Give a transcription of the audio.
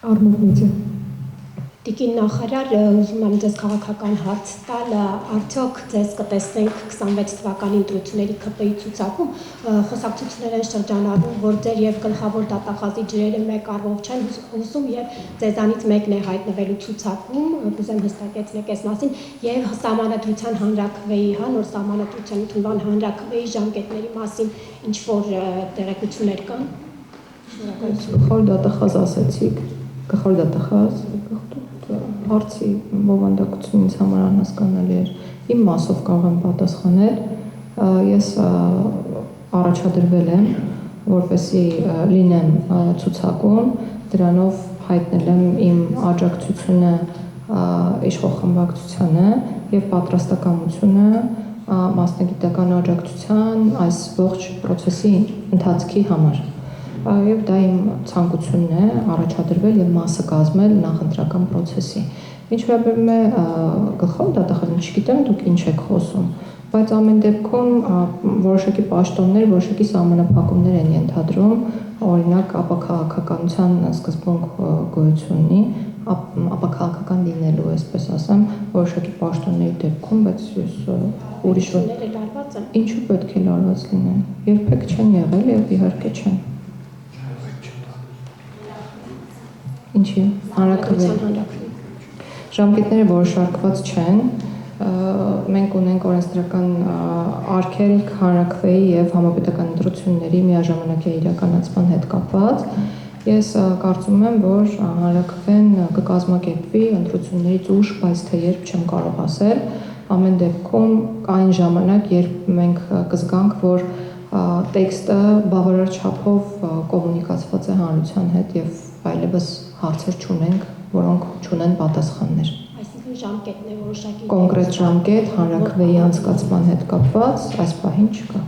Արմունդ մեդիա։ Տիկին նախարար, ուզում եմ ձեզ քաղաքական հարց տալ, արդյոք ձեզ կտեսնենք 26 թվականի ընտրությունների ԿՊ-ի ցուցակում, խոսակցություններ են շրջանառվում, որ ձեր եւ գլխավոր դատախազի ջրերը մեկ առվով չեն հոսում եւ ձեզանից մեկն է հայտնվելու ցուցակում, կուզեմ հստակեցնեք այս մասին, եւ սահմանադրության հանրաքվեի, նոր սահմանադրության ընդունման հանրաքվեի ժամկետների մասին ինչ որ տեղեկություններ կան։ Գլխավոր դատախազ ասեցիք, գլխավոր դատախազ հարցի բովանդակությունը ինձ համար անհասկանալի էր, իմ մասով կարող եմ պատասխանել, ես առաջադրվել եմ, որպեսզի լինեմ ցուցակում, դրանով հայտնել եմ իմ աջակցությունը իշխող խմբակցությանը եւ պատրաստակամությունը մասնագիտական աջակցության այս ողջ process-ի ընթացքի համար։ Եվ դա իմ ցանկությունն է առաջադրվել եւ մասը կազմել նախընտրական process-ի։ Ինչ վերաբերում է գլխավոր դատախազին, չգիտեմ դուք ինչ եք խոսում, բայց ամեն դեպքում որոշակի պաշտոններ, որոշակի սահմանափակումներ են ենթադրում, օրինակ ապաքաղաքականության սկզբունք գոյություն ունի, ապաքաղաքական լինելու, այսպես ասեմ, որոշակի պաշտոնների դեպքում, բայց ես ուրիշ ինչու պետք է լարված լինեն, երբեք չեն եղել եւ իհարկե չեն։ Ինչի՞, հանրաքվե։ Ժամկետները որոշարկված չեն, մենք ունենք օրենսդրական արգելք հանրաքվեի եւ համապետական ընտրությունների միաժամանակյա իրականացման հետ կապված։ Ես կարծում եմ, որ հանրաքվեն կկազմակերպվի ընտրություններից ուշ, բայց թե երբ չեմ կարող ասել, ամեն դեպքում այն ժամանակ, երբ մենք կզգանք, որ տեքստը բավարար չափով կոմունիկացված է հանրության հետ եւ այլևս հարցեր չունենք, որոնք չունեն պատասխաններ։ Այսինքն ժամկետն է որոշակի կոնկրետ ժամկետ հանրաքվեի անցկացման հետ կապված այս պահին չկա։